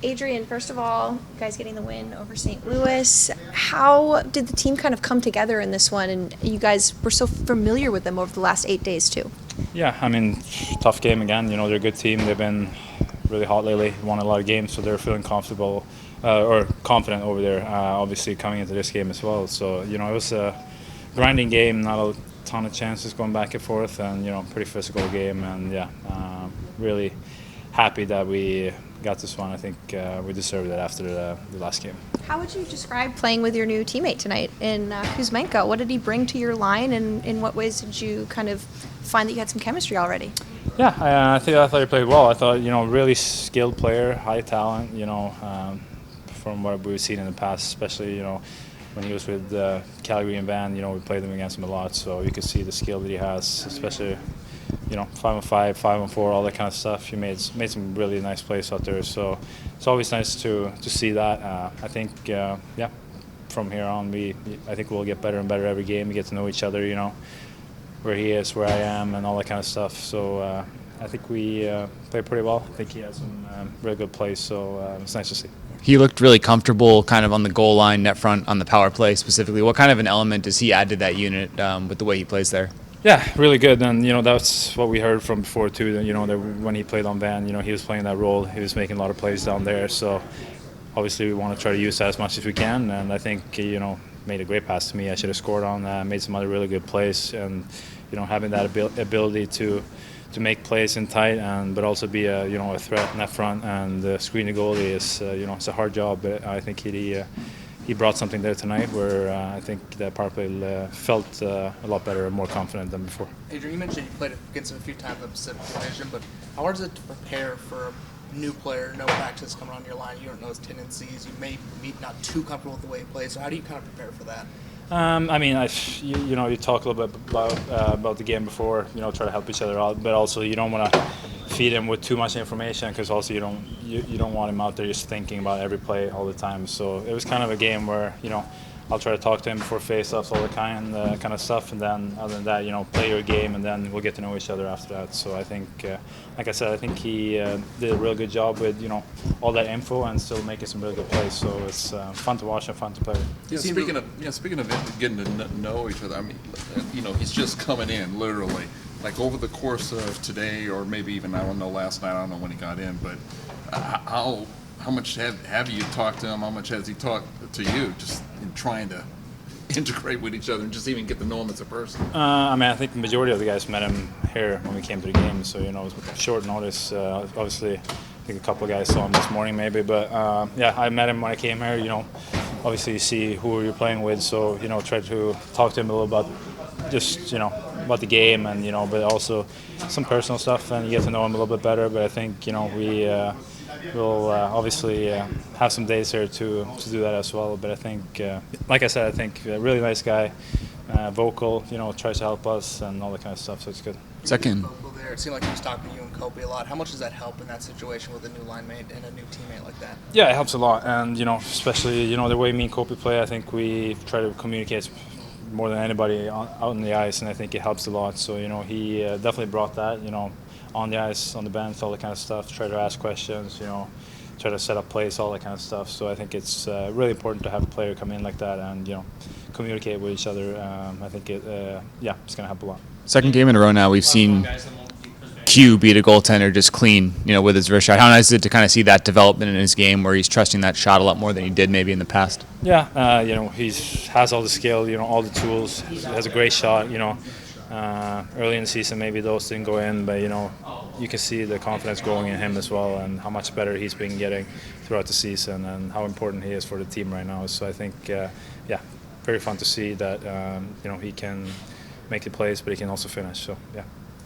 Adrian, first of all, you guys getting the win over St. Louis. How did the team kind of come together in this one? And you guys were so familiar with them over the last 8 days, too. Yeah, I mean, tough game again. You know, they're a good team. They've been really hot lately, won a lot of games, so they're feeling comfortable or confident over there, obviously coming into this game as well. So, you know, it was a grinding game, not a ton of chances going back and forth, and, you know, pretty physical game. And, yeah, really happy that we got this one. I think we deserved it after the last game. How would you describe playing with your new teammate tonight in Kuzmenko? What did he bring to your line, and in what ways did you kind of find that you had some chemistry already? Yeah, I thought he played well. I thought, you know, really skilled player, high talent, you know, from what we've seen in the past, especially, you know, when he was with Calgary and Van, you know, we played them against him a lot, so you could see the skill that he has, especially, you know, 5-on-5, 5-on-4, all that kind of stuff. He made some really nice plays out there, so it's always nice to see that. I think, yeah, from here on, I think we'll get better and better every game. We get to know each other, you know, where he is, where I am, and all that kind of stuff. So I think we played pretty well. I think he had some really good plays, so it's nice to see. He looked really comfortable kind of on the goal line, net front, on the power play specifically. What kind of an element does he add to that unit with the way he plays there? Yeah, really good, and you know that's what we heard from before too. That, you know, that when he played on Van, you know, he was playing that role. He was making a lot of plays down there. So obviously we want to try to use that as much as we can. And I think, you know, made a great pass to me. I should have scored on that. Made some other really good plays, and you know, having that ability to make plays in tight, but also be a, you know, a threat in that front and screen the goalie is, you know, it's a hard job. But I think he brought something there tonight where I think that power play felt a lot better and more confident than before. Adrian, you mentioned you played against him a few times in the Pacific Division, but how hard is it to prepare for a new player, no practice coming on your line, you don't know his tendencies, you may be not too comfortable with the way he plays, so how do you kind of prepare for that? I mean, you know, you talk a little bit about the game before, you know, try to help each other out, but also you don't want to feed him with too much information because also you don't want him out there just thinking about every play all the time. So it was kind of a game where, you know, I'll try to talk to him before face-offs, all the kind of stuff, and then other than that, you know, play your game, and then we'll get to know each other after that. So I think, like I said, I think he did a real good job with, you know, all that info and still making some really good plays. So it's fun to watch and fun to play. Yeah, speaking of getting to know each other, I mean, you know, he's just coming in literally. Like over the course of today, or maybe even, I don't know, last night, I don't know when he got in, but how much have you talked to him? How much has he talked to you, just in trying to integrate with each other and just even get to know him as a person? I mean, I think the majority of the guys met him here when we came to the game, so, you know, it was short notice. Obviously, I think a couple of guys saw him this morning maybe, but yeah, I met him when I came here. You know, obviously you see who you're playing with, so, you know, try to talk to him a little about just, you know, about the game, and, you know, but also some personal stuff, and you get to know him a little bit better. But I think, you know, we'll obviously have some days here to do that as well. But I think, like I said, I think a really nice guy, vocal, you know, tries to help us and all that kind of stuff, so it's good. Second. There, it seemed like he was talking to you and Kempe a lot. How much does that help in that situation with a new line mate and a new teammate like that? Yeah, it helps a lot, and, you know, especially, you know, the way me and Kempe play, I think we try to communicate more than anybody out on the ice, and I think it helps a lot. So, you know, he definitely brought that, you know, on the ice, on the bench, all that kind of stuff, try to ask questions, you know, try to set up plays, all that kind of stuff. So I think it's really important to have a player come in like that and, you know, communicate with each other. I think yeah, it's going to help a lot. Second game in a row now, we've seen Q beat a goaltender just clean, you know, with his wrist shot. How nice is it to kind of see that development in his game where he's trusting that shot a lot more than he did maybe in the past? Yeah, you know, he has all the skill, you know, all the tools. He has a great shot, you know. Early in the season, maybe those didn't go in, but, you know, you can see the confidence growing in him as well, and how much better he's been getting throughout the season, and how important he is for the team right now. So I think, yeah, very fun to see that, you know, he can make the plays, but he can also finish. So, yeah.